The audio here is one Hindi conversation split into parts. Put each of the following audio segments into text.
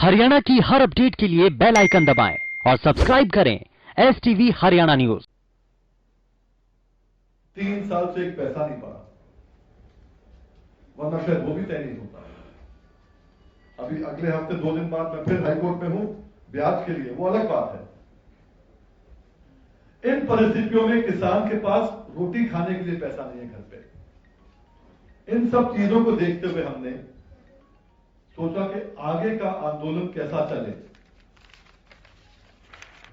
हरियाणा की हर अपडेट के लिए बेल आइकन दबाएं और सब्सक्राइब करें STV हरियाणा न्यूज। 3 साल से एक पैसा नहीं पड़ा, वरना शायद वो भी तय नहीं होता। अभी अगले हफ्ते 2 दिन बाद मैं फिर हाईकोर्ट में हूं ब्याज के लिए, वो अलग बात है। इन परिस्थितियों में किसान के पास रोटी खाने के लिए पैसा नहीं है घर पे। इन सब चीजों को देखते हुए हमने सोचा कि आगे का आंदोलन कैसा चले,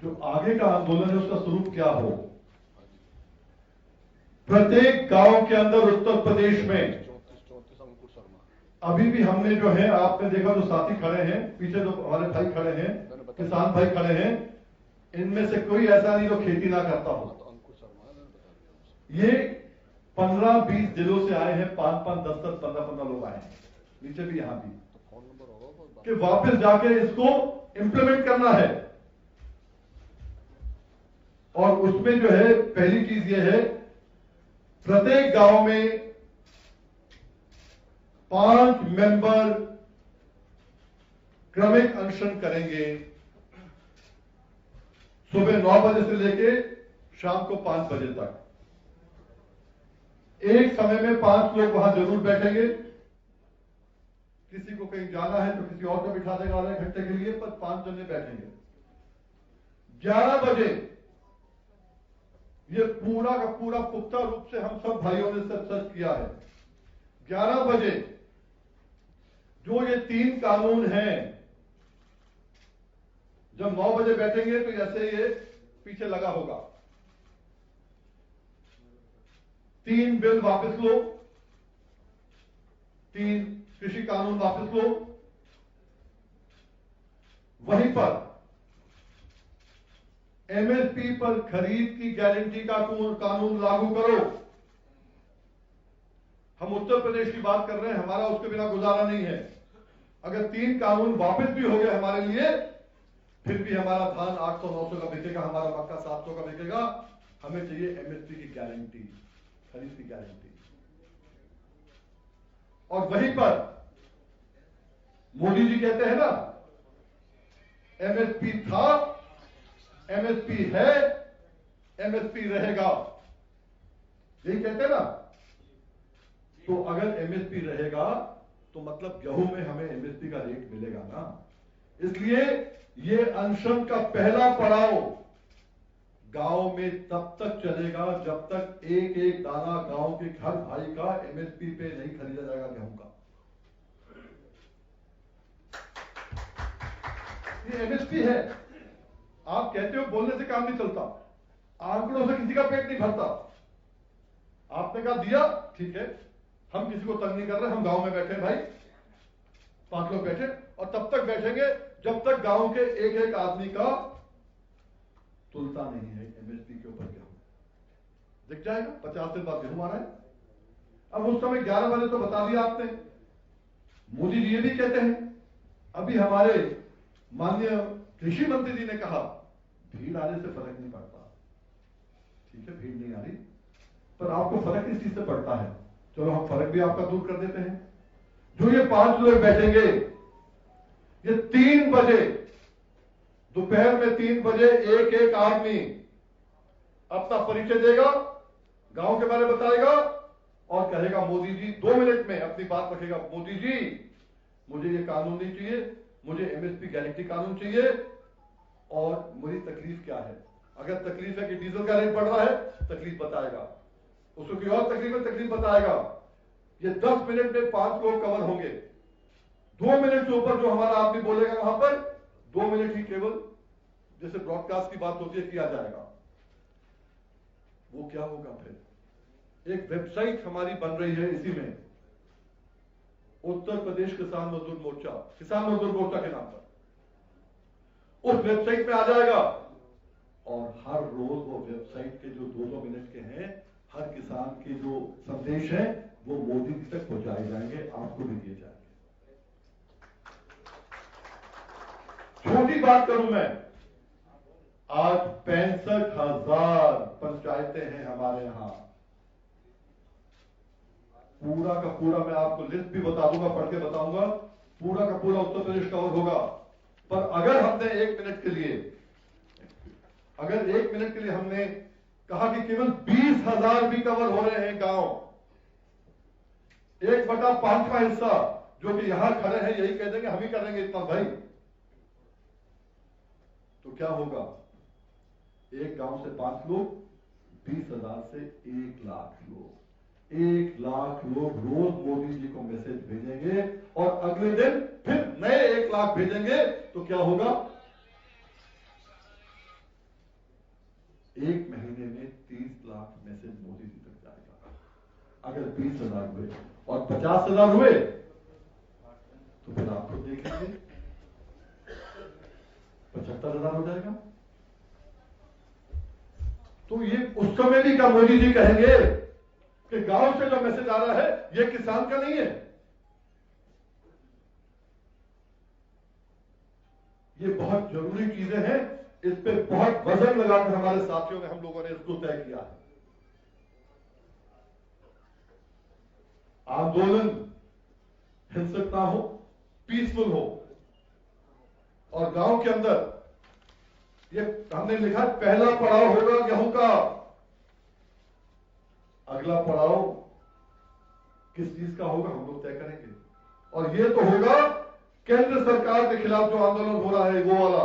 जो आगे का आंदोलन है उसका स्वरूप क्या हो। प्रत्येक गांव के अंदर उत्तर प्रदेश में अभी भी हमने जो है, आपने देखा जो साथी खड़े हैं पीछे, जो हमारे भाई खड़े हैं, किसान भाई खड़े हैं, इनमें से कोई ऐसा नहीं जो खेती ना करता हो। ये 15-20 जिलों से आए हैं, 5-5, 10-10, 15-15 लोग आए हैं, नीचे भी यहां भी, कि वापस जाके इसको इंप्लीमेंट करना है। और उसमें जो है पहली चीज ये है, प्रत्येक गांव में 5 मेंबर क्रमिक अनशन करेंगे, सुबह 9 बजे से लेके शाम को 5 बजे तक। एक समय में 5 लोग वहां जरूर बैठेंगे। किसी को कहीं जाना है तो किसी और को बिठा देगा आधे घंटे के लिए, पर 5 जने बैठेंगे। 11 बजे ये पूरा का पूरा पुख्ता रूप से हम सब भाइयों ने सर्च किया है। 11 बजे जो ये 3 कानून हैं, जब 9 बजे बैठेंगे तो जैसे ये पीछे लगा होगा, 3 बिल वापस लो, 3 कृषि कानून वापस लो। वहीं पर MSP पर खरीद की गारंटी का कानून लागू करो। हम उत्तर प्रदेश की बात कर रहे हैं, हमारा उसके बिना गुजारा नहीं है। अगर 3 कानून वापस भी हो गए हमारे लिए, फिर भी हमारा धान 800-900 का बिकेगा, हमारा मक्का 700 का बिकेगा। हमें चाहिए MSP की गारंटी, खरीद की गारंटी। और वहीं पर मोदी जी कहते हैं ना, MSP था, MSP है, MSP रहेगा, यही कहते हैं ना। तो अगर MSP रहेगा तो मतलब गेहूं में हमें MSP का रेट मिलेगा ना। इसलिए ये अनशन का पहला पड़ाव गांव में तब तक चलेगा जब तक एक एक दाना गांव के हर भाई का MSP पे नहीं खरीदा जाएगा गेहूं का। ये MSP है। आप कहते हो बोलने से काम नहीं चलता, आंकड़ों से किसी का पेट नहीं भरता। आपने कहा दिया, ठीक है, हम किसी को तंग नहीं कर रहे, हम गांव में बैठे भाई, 5 लोग बैठे, और तब तक बैठेंगे जब तक गांव के एक एक आदमी का तुलता नहीं है MSP के ऊपर गेहूं। दिख जाएगा 50 दिन बाद गेहूं आ रहा है। अब उस समय 11 बजे तो बता दिया आपने। मोदी जी ये भी कहते हैं, अभी हमारे माननीय कृषि मंत्री जी ने कहा भीड़ आने से फर्क नहीं पड़ता। ठीक है, भीड़ नहीं आ रही, पर आपको फर्क किस चीज से पड़ता है? चलो हम फर्क भी आपका दूर कर देते हैं। जो ये 5 लोग बैठेंगे, ये 3 बजे, दोपहर में 3 बजे एक एक आदमी अपना परिचय देगा, गांव के बारे में बताएगा और कहेगा मोदी जी, 2 मिनट में अपनी बात रखेगा, मोदी जी मुझे ये कानून नहीं चाहिए, मुझे MSP गारंटी कानून चाहिए, और मेरी तकलीफ क्या है। अगर तकलीफ है कि डीजल का रेट बढ़ रहा है, तकलीफ बताएगा। उसको कोई और तकलीफ है, तकलीफ बताएगा। ये 10 मिनट में 5 लोग कवर होंगे। 2 मिनट से ऊपर जो हमारा आदमी बोलेगा वहां पर 2 मिनट ही केवल जैसे ब्रॉडकास्ट की बात होती है किया जाएगा। वो क्या होगा फिर? एक वेबसाइट हमारी बन रही है इसी में, उत्तर प्रदेश किसान मजदूर मोर्चा, किसान मजदूर मोर्चा के नाम पर। उस वेबसाइट पे आ जाएगा और हर रोज वो वेबसाइट के जो 2-2 मिनट के हैं, हर किसान के जो संदेश हैं वो मोदी जी तक पहुंचाए जाएंगे, आपको भी दिए जाएंगे। छोटी बात करूं मैं, आज 65,000 पंचायतें हैं हमारे यहां। पूरा का पूरा मैं आपको लिस्ट भी बता दूंगा, पढ़ के बताऊंगा, पूरा का पूरा उत्तर प्रदेश कवर होगा। पर अगर हमने 1 मिनट के लिए हमने कहा कि केवल 20,000 भी कवर हो रहे हैं गांव, 1/5 का हिस्सा जो कि यहां खड़े हैं यही कह देंगे हम ही करेंगे इतना भाई, तो क्या होगा? एक गांव से 5 लोग, 20,000 से 1 लाख लोग, 1 लाख लोग रोज मोदी जी को मैसेज भेजेंगे और अगले दिन फिर नए 1 लाख भेजेंगे, तो क्या होगा? 1 महीने में 30 लाख मैसेज मोदी जी तक जाएगा। अगर 20,000 हुए और 50,000 हुए तो फिर आप खुद देखेंगे 75,000 हो जाएगा। तो ये उस समय भी क्या मोदी जी कहेंगे कि गांव से जो मैसेज आ रहा है ये किसान का नहीं है, ये बहुत जरूरी चीजें हैं, इस पे बहुत वजन लगाकर हमारे साथियों ने, हम लोगों ने इसको तय किया है। आंदोलन हिंसक ना हो, पीसफुल हो, और गांव के अंदर ये हमने लिखा पहला पड़ाव होगा गेहूं का, अगला पड़ाव किस चीज का होगा हम लोग तय करेंगे, और ये तो होगा केंद्र सरकार के खिलाफ जो आंदोलन हो रहा है वो वाला।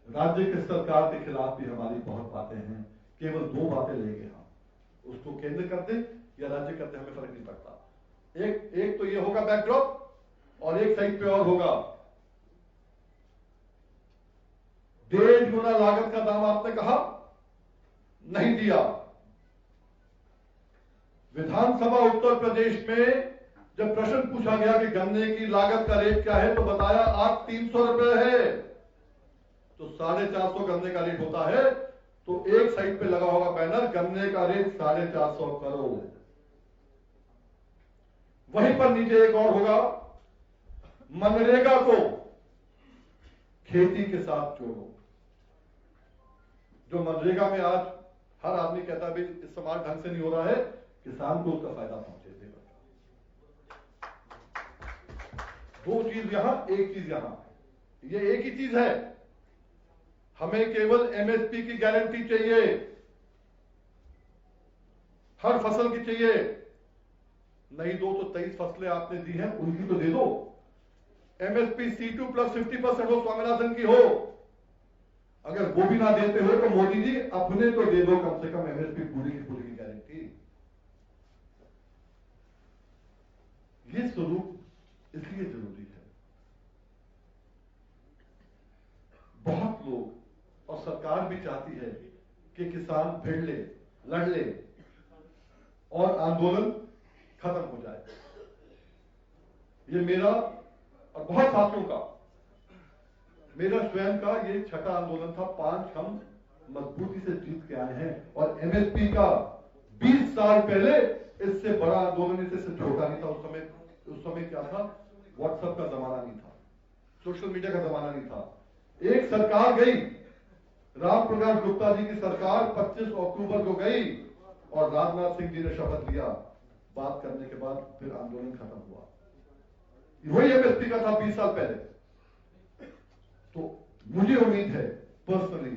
राज्य की सरकार के खिलाफ भी हमारी बहुत बातें हैं, केवल 2 बातें लेंगे हम, उसको केंद्र कर दे या राज्य कर दे हमें फर्क नहीं पड़ता। एक तो ये होगा बैकड्रॉप, और एक साइड पे और होगा 1.5 गुना लागत का दाम आपने कहा नहीं दिया। विधानसभा उत्तर प्रदेश में जब प्रश्न पूछा गया कि गन्ने की लागत का रेट क्या है, तो बताया आज 300 रुपए है, तो 450 गन्ने का रेट होता है, तो एक साइड पे लगा होगा बैनर गन्ने का रेट 450 करोड़। वहीं पर नीचे एक और होगा मनरेगा को खेती के साथ जोड़ो। जो मनरेगा में आज हर आदमी कहता है भाई इस्तेमाल ढंग से नहीं हो रहा है, किसान को उसका फायदा पहुंचे देगा। 2 चीज यहां, एक चीज यहां, ये एक ही चीज है। हमें केवल एमएसपी की गारंटी चाहिए, हर फसल की चाहिए, नहीं दो तो 23 फसलें आपने दी हैं उनकी तो दे दो। एमएसपी C2 प्लस 50% हो, स्वामीनाथन की हो। अगर वो भी ना देते हो तो मोदी जी अपने तो दे दो कम से कम एमएसपी पूरी की गारंटी। ये स्वरूप इसलिए जरूरी है। बहुत लोग और सरकार भी चाहती है कि किसान भिड़ ले, लड़ ले और आंदोलन खत्म हो जाए। ये मेरा और बहुत साथियों का, मेरा स्वयं का ये 6ठा आंदोलन था। 5 हम मजबूती से जीत के आए हैं, और एमएसपी का 20 साल पहले इससे बड़ा आंदोलन, इससे छोटा नहीं था। उस समय क्या था, व्हाट्सएप का जमाना नहीं था, सोशल मीडिया का जमाना नहीं था। एक सरकार गई, राम प्रकाश गुप्ता जी की सरकार 25 अक्टूबर को गई, और राजनाथ सिंह जी ने शपथ लिया। बात करने के बाद फिर आंदोलन खत्म हुआ। वही एमएसपी का था 20 साल पहले। तो मुझे उम्मीद है पर्सनली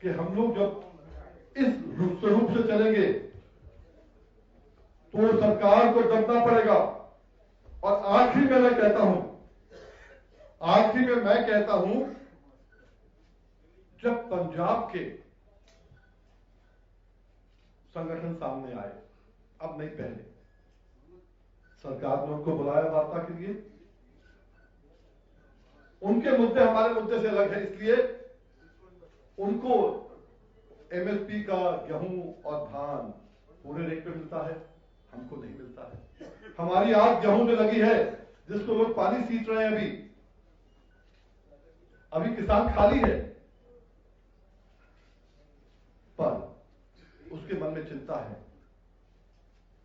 कि हम लोग जब इस स्वरूप से चलेंगे तो सरकार को दबना पड़ेगा। और आखिरी में मैं कहता हूं, जब पंजाब के संगठन सामने आए, अब नहीं पहले, सरकार ने उनको बुलाया वार्ता के लिए। उनके मुद्दे हमारे मुद्दे से अलग है, इसलिए उनको एमएसपी का गेहूं और धान पूरे रेट पे मिलता है, हमको नहीं मिलता है। हमारी आग गेहूं में लगी है जिसको लोग पानी सींच रहे हैं। अभी किसान खाली है, पर उसके मन में चिंता है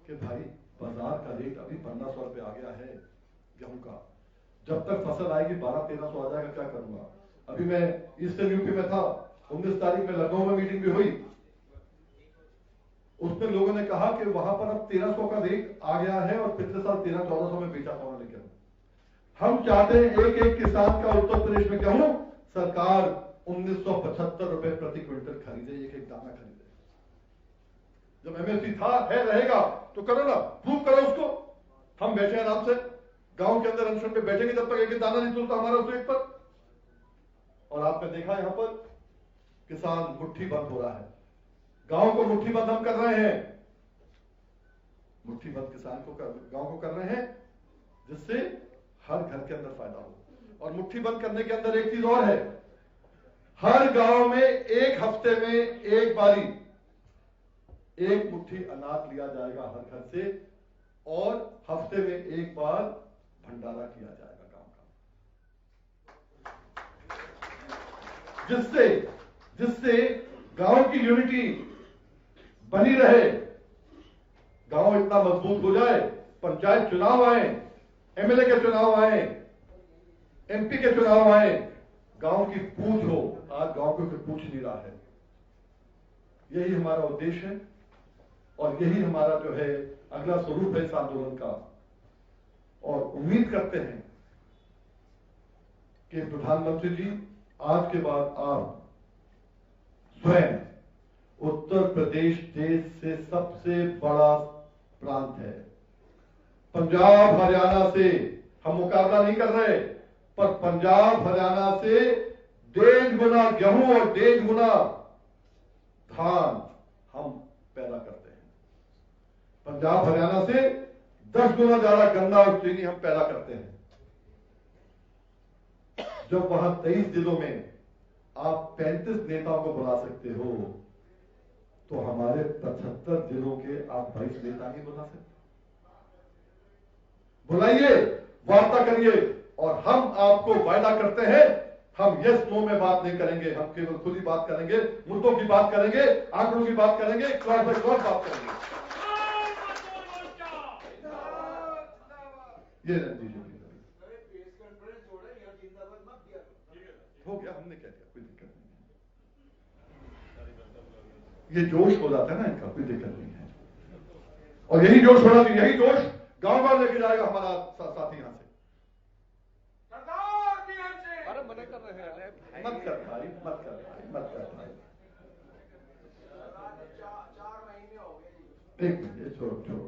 कि भाई बाजार का रेट अभी 1500 रुपए आ गया है गेहूं का, जब तक फसल आएगी 1200-1300 आ जाएगा, क्या करूंगा। अभी मैं ईस्टर्न यूपी में था, 19 तारीख में लखनऊ में मीटिंग भी हुई। उसमें लोगों ने कहा कि वहां पर अब 1300 का रेट आ गया है, और पिछले साल 1300-1400 में बेचा था उन्होंने गेहूं। हम चाहते हैं एक एक किसान का उत्तर प्रदेश में गेहूं सरकार 1975 रुपए प्रति क्विंटल खरीदे, एक एक दाना खरीदे। जब एमएसपी था है रहेगा तो करो ना, प्रूव करो उसको। हम बैठे हैं आराम से गांव के अंदर अनशन पे बैठेंगे जब तक एक एक दाना नहीं तुलता हमारा उस रेट पर। और आपने देखा यहां पर किसान मुट्ठी बंद हो रहा है, गांव को मुट्ठी बंद हम कर रहे हैं, मुट्ठी बंद किसान को गांव को कर रहे हैं जिससे हर घर के अंदर फायदा हो। और मुट्ठी बंद करने के अंदर एक चीज और है, हर गांव में एक हफ्ते में एक बारी एक मुट्ठी अनाज लिया जाएगा हर घर से, और हफ्ते में एक बार भंडारा किया जाएगा गांव का, जिससे गांव की यूनिटी बनी रहे, गांव इतना मजबूत हो जाए, पंचायत चुनाव आए, एमएलए के चुनाव आए, एमपी के चुनाव आए, गांव की पूछ हो। आज गांव को कोई पूछ नहीं रहा है। यही हमारा उद्देश्य है और यही हमारा जो है अगला स्वरूप है इस आंदोलन का। और उम्मीद करते हैं कि प्रधानमंत्री जी आज के बाद आप स्वयं, उत्तर प्रदेश देश से सबसे बड़ा प्रांत है, पंजाब हरियाणा से हम मुकाबला नहीं कर रहे, पर पंजाब हरियाणा से 1.5 गुना गेहूं और 1.5 गुना धान हम पैदा करते हैं। पंजाब हरियाणा से 10 गुना ज्यादा गन्ना और चीनी हम पैदा करते हैं। जब वहां 23 जिलों में आप 35 नेताओं को बुला सकते हो, तो हमारे 75 जिलों के आप 22 नेता नहीं बुला सकते। बुलाइए, वार्ता करिए, और हम आपको वायदा करते हैं, हम यस नो में बात नहीं करेंगे, हम केवल खुली बात करेंगे, मुद्दों की बात करेंगे, आंकड़ों की बात करेंगे, क्रॉस बाय क्रॉस बात करेंगे। ये रणजीत जी हो गया, हमने कह दिया, कोई दिक्कत नहीं है। ये जोश हो जाता है ना इनका, कोई दिक्कत नहीं है। और यही जोश होना चाहिए, यही जोश गांव गांव लेके जाएगा हमारा साथी यहां से। मना कर रहे हैं, मत कर भाई, मत कर भाई, मत कर भाई। 4 महीने हो गए। एक मिनट, छोड़ो।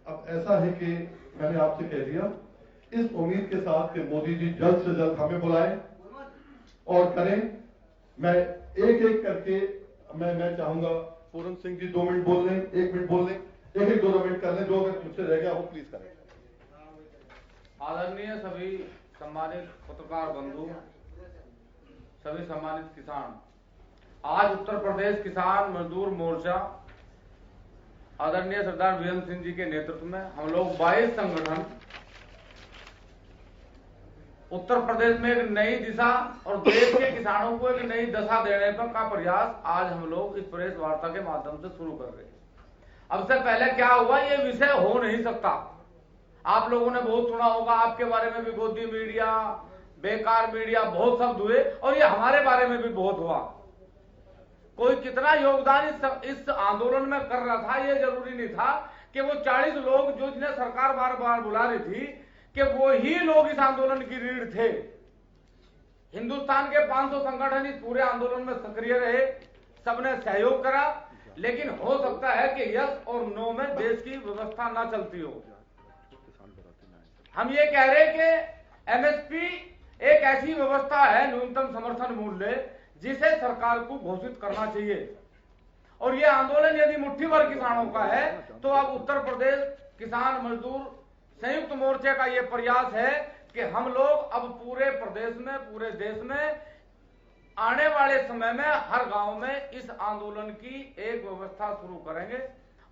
अब ऐसा है कि मैंने आपसे कह दिया, इस उम्मीद के साथ कि मोदी जी जल्द से जल्द हमें बुलाएं और करें। मैं एक एक करके मैं चाहूंगा पूरन सिंह जी 2 मिनट बोल लें, 1 मिनट बोल लें, एक 2 मिनट कर लें, जो अगर मुझसे रह गया हो प्लीज करें। आदरणीय सभी सम्मानित पत्रकार बंधु, सभी सम्मानित किसान, आज उत्तर प्रदेश किसान मजदूर मोर्चा आदरणीय सरदार वीरेंद्र सिंह जी के नेतृत्व में हम लोग 22 संगठन उत्तर प्रदेश में एक नई दिशा और देश के किसानों को एक नई दशा देने का प्रयास आज हम लोग इस प्रेस वार्ता के माध्यम से शुरू कर रहे हैं। अब से पहले क्या हुआ, ये विषय हो नहीं सकता। आप लोगों ने बहुत सुना होगा, आपके बारे में भी गोदी मीडिया, बेकार मीडिया, बहुत शब्द हुए, और ये हमारे बारे में भी बहुत हुआ। कोई कितना योगदान इस आंदोलन में कर रहा था, ये जरूरी नहीं था कि वो 40 लोग जो जिन्हें सरकार बार बार बुला रही थी कि वो ही लोग इस आंदोलन की रीढ़ थे। हिंदुस्तान के 500 संगठन इस पूरे आंदोलन में सक्रिय रहे, सबने सहयोग करा, लेकिन हो सकता है कि यस और नो में देश की व्यवस्था ना चलती हो। हम ये कह रहे हैं कि एमएसपी एक ऐसी व्यवस्था है, न्यूनतम समर्थन मूल्य, जिसे सरकार को घोषित करना चाहिए। और ये आंदोलन यदि मुट्ठी भर किसानों का है, तो अब उत्तर प्रदेश किसान मजदूर संयुक्त मोर्चे का ये प्रयास है कि हम लोग अब पूरे प्रदेश में, पूरे देश में आने वाले समय में हर गांव में इस आंदोलन की एक व्यवस्था शुरू करेंगे।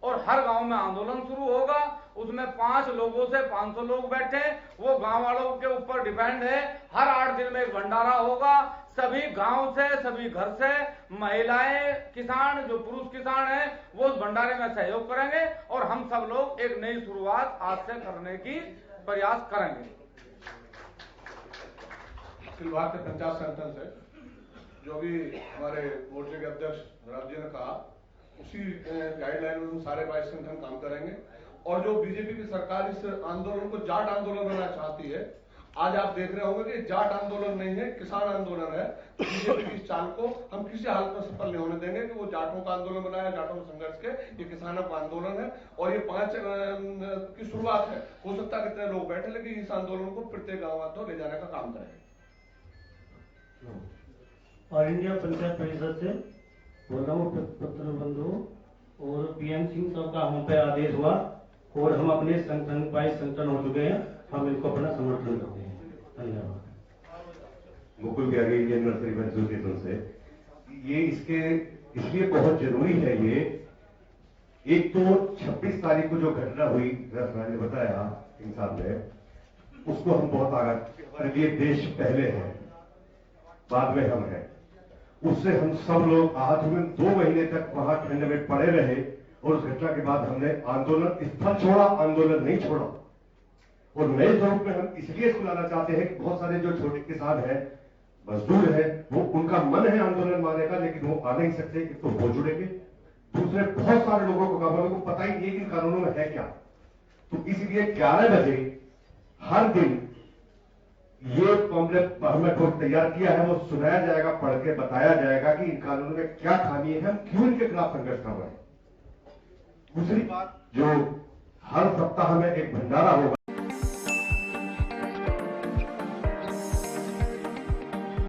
और हर गांव में आंदोलन शुरू होगा, उसमें 5 लोगों से 500 लोग बैठे, वो गांव वालों के ऊपर डिपेंड है। हर 8 दिन में एक भंडारा होगा, सभी गांव से, सभी घर से महिलाएं किसान, जो पुरुष किसान हैं, वो उस भंडारे में सहयोग करेंगे और हम सब लोग एक नई शुरुआत आज से करने की प्रयास करेंगे। अखिल भारतीय पंचायत संगठन से जो भी हमारे मोर्चे के अध्यक्ष राज जी ने कहा, उसी गाइडलाइन में सारे 22 संगठन काम करेंगे। और जो बीजेपी की सरकार इस आंदोलन को जाट आंदोलन बनाना चाहती है। आज आप देख रहे होंगे कि जाट आंदोलन नहीं है, किसान आंदोलन है। बीजेपी की इस चाल को हम किसी हालत में सफल नहीं होने देंगे कि वो जाटों का आंदोलन बनाया, जाटों के संघर्ष के। ये किसानों का आंदोलन है और ये 5 की शुरुआत है। हो सकता है कितने लोग बैठे, लेकिन इस आंदोलन को प्रत्येक गांव तो ले जाने का काम करेंगे। ऑल इंडिया पंचायत परिषद से बोल रहा हूँ पत्र बंधु, और पीएम सिंह साहब का हम पे आदेश हुआ और हम अपने संगठन संगठन हो चुके हैं, हम इनको अपना समर्थन करते हैं। धन्यवाद। मुकुल त्यागी, इंडियन नर्सरी एसोसिएशन से। ये इसके इसलिए बहुत जरूरी है। ये एक तो 26 तारीख को जो घटना हुई, ने बताया सिंह साहब ने, उसको हम बहुत आगे, ये देश पहले है, बाद में हम हैं। उससे हम सब लोग आज में 2 महीने तक वहां ठंड में पड़े रहे और उस घटना के बाद हमने आंदोलन स्थल छोड़ा, आंदोलन नहीं छोड़ा। और नए स्वरूप में हम इसलिए इसको लाना चाहते हैं कि बहुत सारे जो छोटे किसान हैं, मजदूर हैं, वो उनका मन है आंदोलन मारने का, लेकिन वो आ नहीं सकते। एक तो वो जुड़ेंगे, दूसरे बहुत सारे लोगों को कानूनों को पता ही नहीं कि कानूनों में है क्या। तो इसलिए 11 बजे हर दिन ये पॉम्पलेट हमने खुद तैयार किया है, वो सुनाया जाएगा, पढ़ के बताया जाएगा कि इन कानूनों में क्या खामी है, हम क्यों इनके खिलाफ संघर्ष कर रहे हैं। दूसरी बात, जो हर सप्ताह में एक भंडारा होगा।